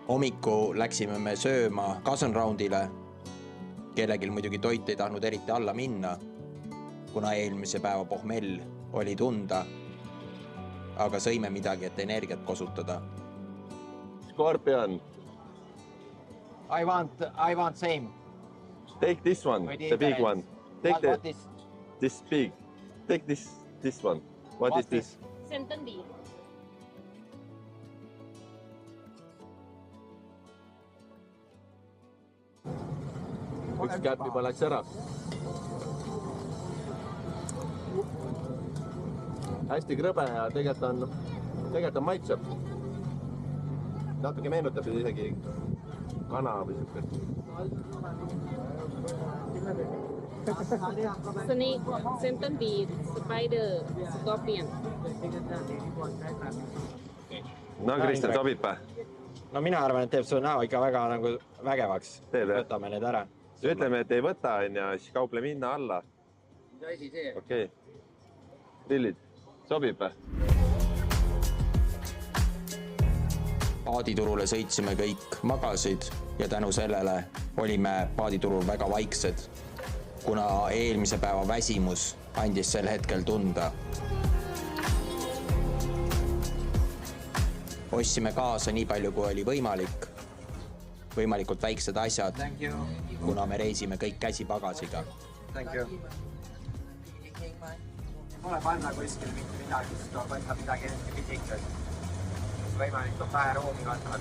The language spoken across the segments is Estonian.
Hommiku läksime me sööma Cousin Roundile. Kellegil muidugi toit ei tahtnud eriti alla minna, kuna eelmise päeva pohmell oli tunda, aga sõime midagi, et energiat kosutada. Scorpion. I want same. Take this one, the big one. Take What is this big. Take this one. What is this? Senton beef. Üks käpp juba läks ära. Hästi krõbe ja tegelikult on maitseb. Natuke meenutab isegi kana või siukest. Snake, Senton beef, spider, scorpion. No Kristjan, sobib pä? No mina arvan, et teeb su näo ikka väga nagu vägevaks. Teeb, jah? Võtame need ära. Ütleme, et ei võta, siis kaupleme hinna alla. Okei. Prillid, sobib pä? Paaditurule sõitsime kõik magasid ja tänu sellele olime paaditurul väga vaiksed, kuna eelmise päeva väsimus andis sel hetkel tunda. Ostsime kaasa nii palju, kui oli võimalik. Võimalikult väiksed asjad, kuna me reisime kõik käsipagasiga. Mulle panna kuskil mitte midagi, siis tuleb võtta midagi pisikest. Võimalikult vähe ruumi võtavad.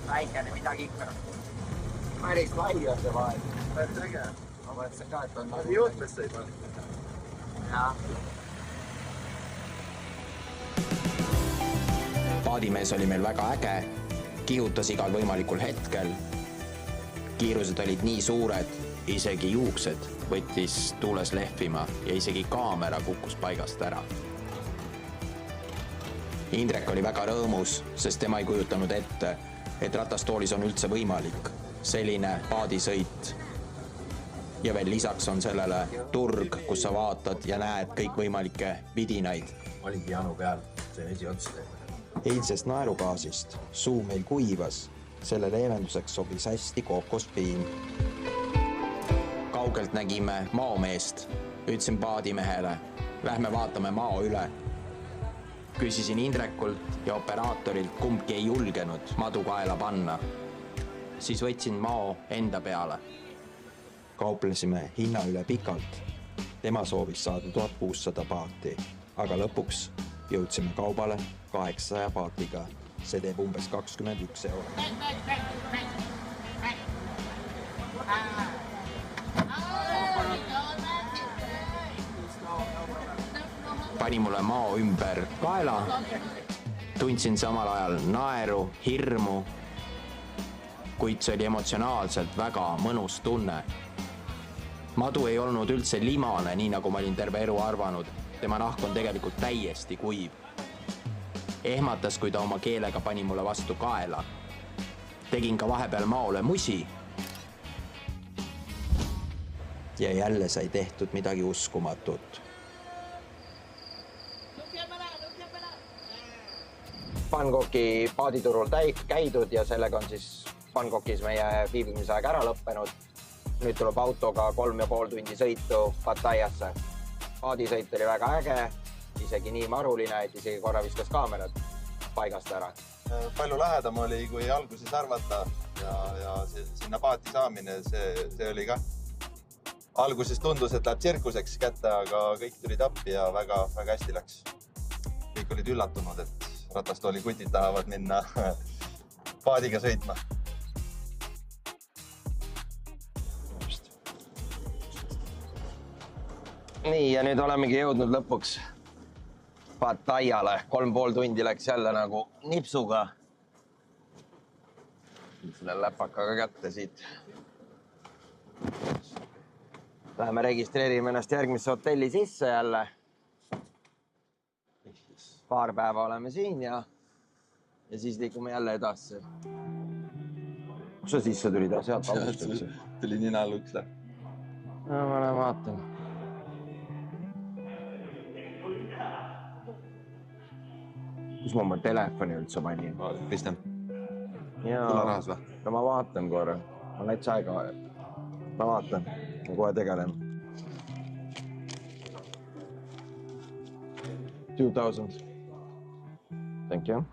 Väikene midagi ikka. Päris lai on see vahel. Päris äge. Ma mõtlesin ka, et on... Juhtmesse ei pannud. Jah. Paadimees oli meil väga äge, kihutas igal võimalikul hetkel. Kiirused olid nii suured, isegi juuksed võttis tuules lehvima ja isegi kaamera kukkus paigast ära. Indrek oli väga rõõmus, sest tema ei kujutanud ette, et ratastoolis on üldse võimalik selline paadisõit. Ja veel lisaks on sellele turg, kus sa vaatad ja näed kõik võimalikke vidinaid. Oligi janu peal, see on esiotsa. Eilsest naerugaasist suu meil kuivas, selle leevenduseks sobis hästi kookospiim. Kaugelt nägime maomeest, ütlesin paadimehele, lähme vaatame mao üle. Küsisin Indrekult ja operaatorilt, kumbki ei julgenud madu kaela panna. Siis võtsin mao enda peale. Kauplesime hinna üle pikalt. Tema soovis saada 1600 paati, aga lõpuks jõudsime kaubale 800 paatiga. See teeb umbes 21 €. Pani mulle mao ümber kaela. Tundsin samal ajal naeru, hirmu, kuid see oli emotsionaalselt väga mõnus tunne. Madu ei olnud üldse limane, nii nagu ma olin terve elu arvanud. Tema nahk on tegelikult täiesti kuiv. Ehmatas, kui ta oma keelega pani mulle vastu kaela. Tegin ka vahepeal maole musi. Ja jälle sai tehtud midagi uskumatut. Bangkoki paaditurul käidud ja sellega on siis Bangkokis meie viibimise aeg ära lõppenud. Nüüd tuleb autoga 3,5 tundi sõitu Pattayasse. Paadisõit oli väga äge, isegi nii maruline, et isegi korra viskas kaamerad paigast ära. Palju lähedam oli, kui alguses arvata ja sinna paati saamine, see oli ka. Alguses tundus, et läheb tsirkuseks kätte, aga kõik tulid appi ja väga hästi läks. Kõik olid üllatunud, et ratastooli kutid tahavad minna paadiga sõitma. Nii, ja nüüd olemegi jõudnud lõpuks Pattayale. 3,5 tundi läks jälle nagu nipsuga. Selle läpakaga kätte siit. Läheme registreerime ennast järgmisse hotelli sisse jälle. Paar päeva oleme siin ja siis liikume jälle edasi. Kus sa sisse tulid? Sealt augustus. Tuli nina luksle. No, ma lähen vaatan. kus ma oma telefoni üldse panin? Kristjan, Ja... sularahas või? No ma vaatan korra. Ma näiteks aega vaja. Ma vaatan. Ma kohe tegelen. 2000. Thank you.